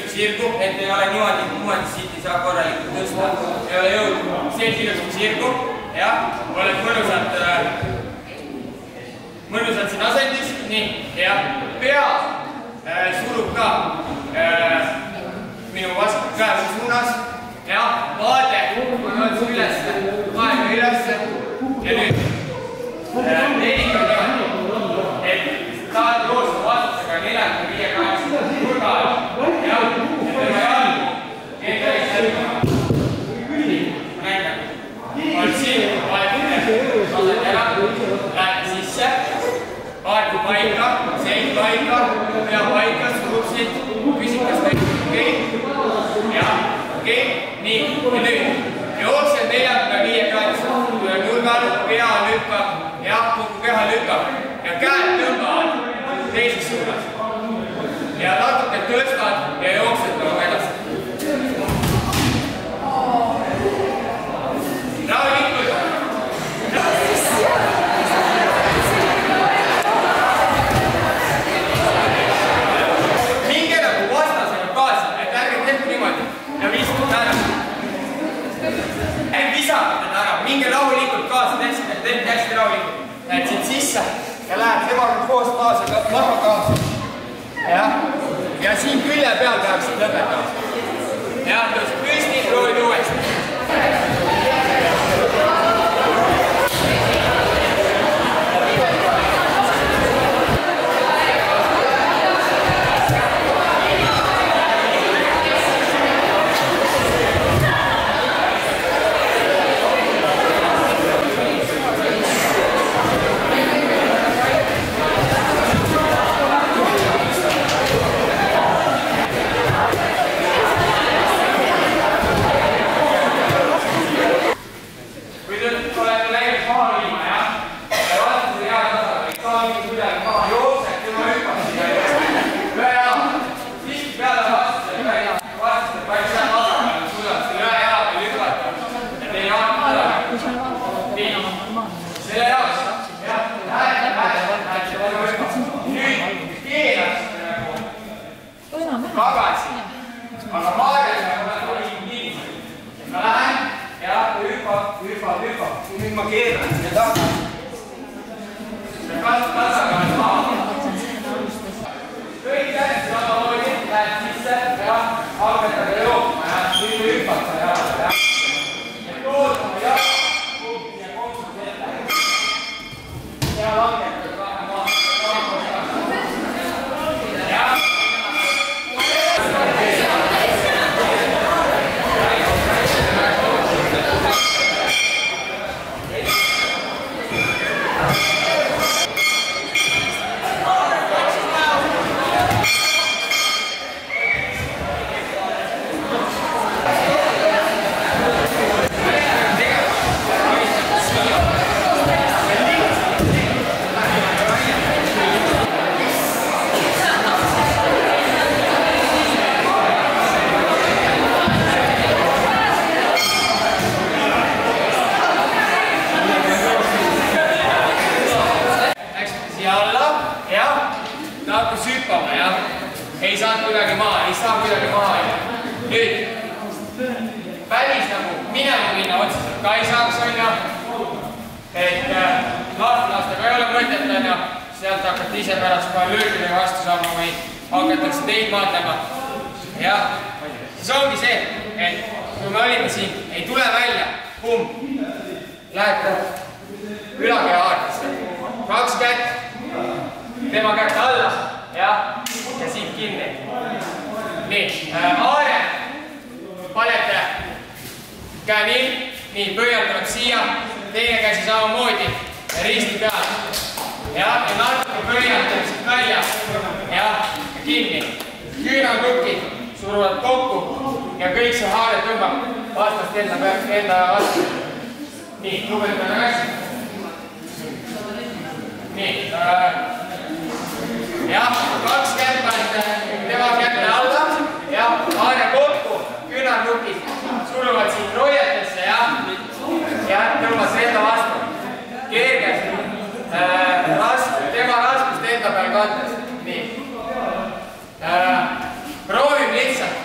ilusti sirgu, et ei ole niimoodi siit ei saa korralikult tõsta, ei ole jõudu. Sees ilusti sirgu, jah, oled mõnusalt siin asendis, nii, ja pea surub ka minu vastu käe suunas, ja vaade on ülesse, aega ülesse, ja nüüd nelik on niimoodi, et tahad joosta vastusega 45 nurga all, ja tema jalgu ei tohiks läbima. Ma näitan, on siin, lased ära, lähed sisse, vaadu paika, seid paika, pea paika, surub siit, küsid, kas kõik okei? Jah, okei, nii, ja nüüd jooksed 45 kraadist nurgal, pea lükkab, jah, kogu keha lükkab ja käed tõmbavad teises suunas. Ja natuke tõstad ja jooksed nagu edasi. Rahulikult. Minge nagu vastasega kaasa, et ärge tehke niimoodi ja viskate ära. Ärge visake teda ära, minge rahulikult kaasa, tehke hästi rahulikult. Lähed siit sisse ja lähed temaga koos kaasa, maha kaasa. Ja siin külje peal peaksid lõpetama. Ja tõuseb püsti, proovid uuesti. Tagasi, aga vaadake, ma olen nii. Ma lähen ja hüppab. Nüüd ma keeran siia tagasi. Ja kasvab tasakaal maha. Kõik hästi samamoodi, lähed sisse ja algetage jookma ja nüüd hüppata ja toodama ja kontsus ette. Ja langetage kahe maha. Ei saa kuidagi maha. Nüüd, päris nagu minema minna otseselt ka ei saaks, on ju. Et lasta ka ei ole mõtet, on ju. Sealt hakkate ise pärast kohe löögidega vastu saama või hakatakse teid maadlema. Ja siis ongi see, et kui me olime siin, ei tule välja, lähete ülakeha haardesse. 2 kätt, tema kätt alla. Ja siit kinni. Nii, haare panete käe nii, pöial tuleb siia, teine käsi samamoodi ja risti peal. Ja natuke pöiate siit välja ja kinni. Küünarnukid suruvad kokku ja kõik see haare tõmbab vastast enda vastu. Nii, lubetame käsi. Nii, jah, 2 kätt panete tema kätte alla ja haare kokku, küünarnukid suruvad siit roietesse ja tõmbas enda vastu. Kergesti, tema raskust enda peal kandes. Nii. Proovime lihtsalt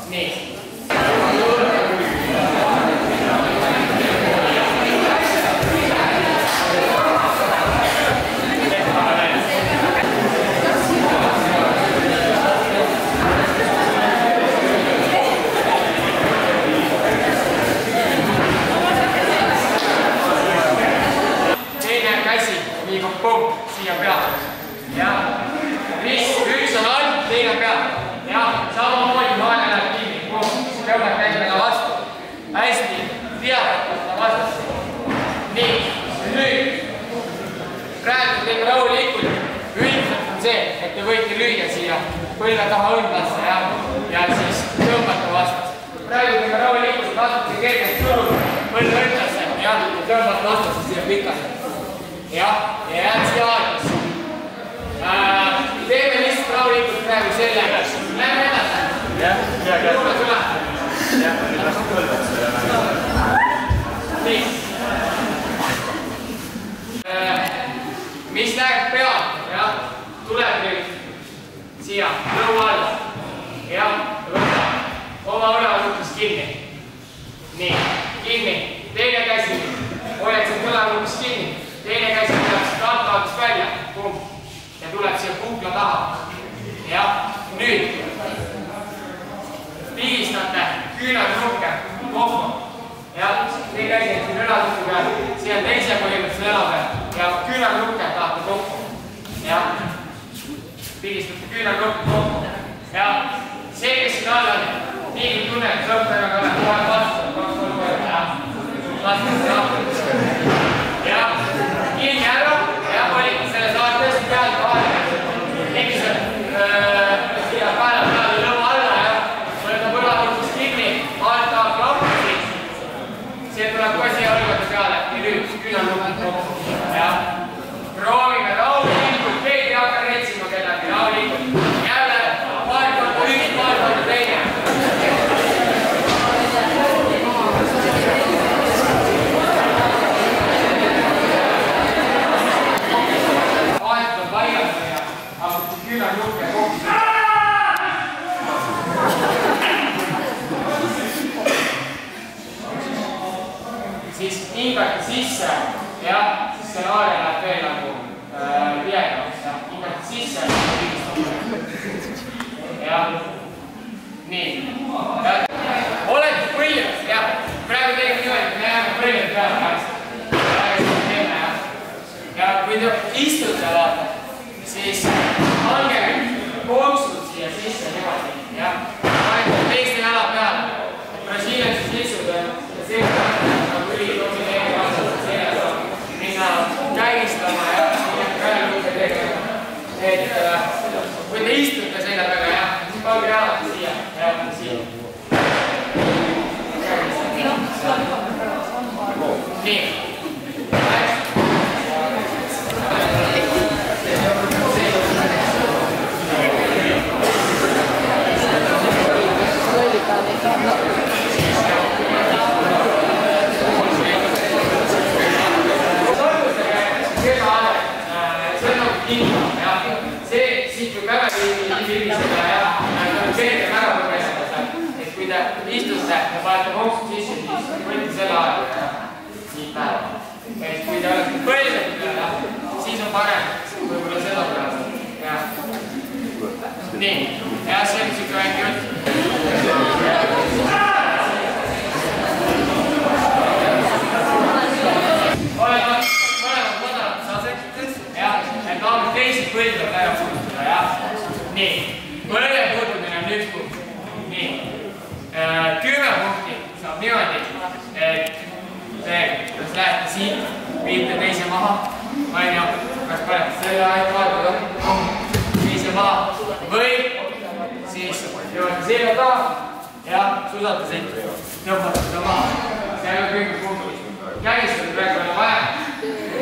nii. Teine käsi liigub pump siia peale. Ja üks on all, teine peale. Ja samamoodi maale läheb kinni. Tõmbab käsmega vastu. Hästi teadlikult võtta vastu. Nii, nüüd. Praegu teeme rahulikult. Üldiselt on see, et te võite lüüa siia põlve taha õndlasse ja siis tõmbate vastu. Praegu teeme rahulikult natuke kergelt surud põlve õndlasse ja tõmbate vastu siia pikalt. Ja jääd siia aeglasse. Teeme lihtsalt rahulikult praegu selle. Lähme edasi. Tule. Nii. Mis läheb peale, tuleb nüüd siia lõua alla. Ja võta oma õlalukus kinni. Nii, kinni. Teine käsi. Hoiad siin õlalukus kinni. Teine käsi tuleb siit alt välja. Ja tuleb siia kukla taha. Ja nüüd pigistate küünarnukke kokku. Ja teine käsi on siin õlaluku peal. Siia teise põhimõtteliselt õla peal. Ja küünarnukke tahate kokku. Ja pigistate küünarnukke kokku. Ja see, kes siin all on, nii kui tunneb, sõptega ka läheb kohe vastu. Ja kinni ära. Ja olite selle saad tõesti peal vahele. Lihtsalt siia pääle peale lõua alla ja võtab õlalukus kinni. Alt taha klappi. See tuleb kohe siia õlgade peale. Ja nüüd küünarnukud kokku. Ja proovime rahulikult. Keegi ei hakka retsima kedagi. Rahulikult. Jälle paar korda üks, paar korda teine. Küünarnukke kokku. Siis hingate sisse ja siis see laare läheb veel nagu pidevamaks. Hingate sisse ja nii. Olete põlves, jah. Praegu teeme niimoodi, me jääme põlve peale. Ja kui te istute vaata, siis pange koostud siia sisse niimoodi. Panete teiste jala peale. Brasiiliansed istud ja see on nagu ülitoomi teie vastas. Selle saab minna käigistama ja käeluude tegema. Kui te istute selja taga, siis pange jalad siia ja siia. Nii. See siit võib väga viiviseda ja selge väga põgestada. Et kui te istute ja panete konksu sisse, siis võite selle aega siit päeva. Et kui te olete põlved peale, siis on parem võib-olla seda peale. Nii, ja see on siuke väike jutt. Teised põlved ära puudutada, jah. Nii, põlve puudumine on üks punkt. Nii, 10 punkti saab niimoodi, et te kas lähete siit, viite teise maha, kas panete selle aega, teise maha, või siis jõuate selja taha ja susate siit, tõmbate seda maha. See on kõik punktid. Kägistada praegu on vaja.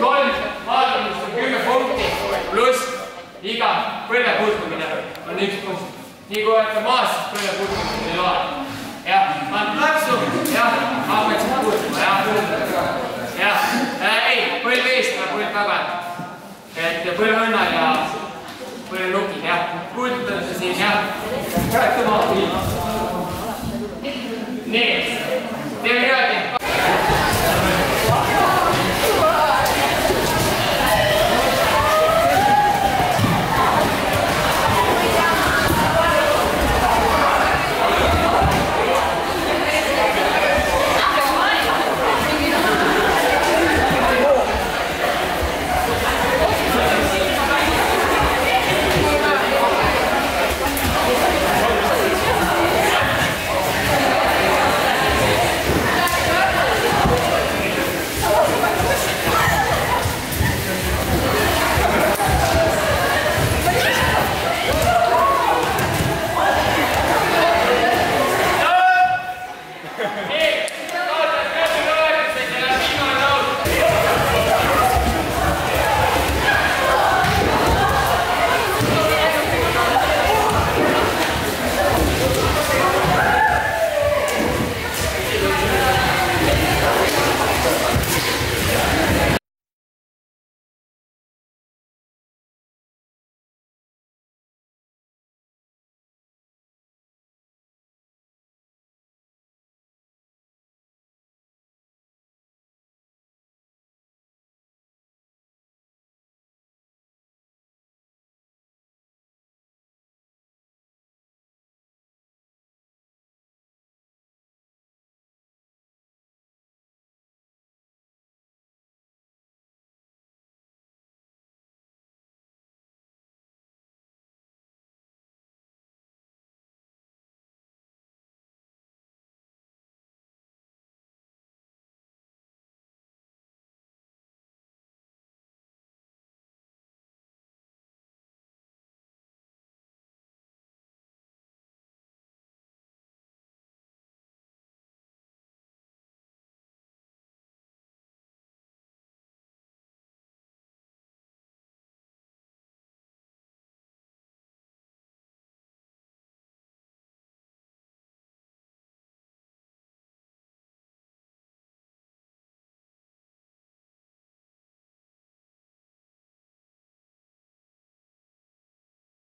3 vaadamist on 10 punkti. Pluss iga põlve puutumine on üks punkt. Nii kui olete maas, siis põlve puutumine ei ole. Jah, paned laksu, jah, hakkad siin puutuma, jah. Ei, põlve eest ja põlve tagant. Et põlveõnnal ja põlvenukid, jah. Puututakse siin, jah. Käete maha.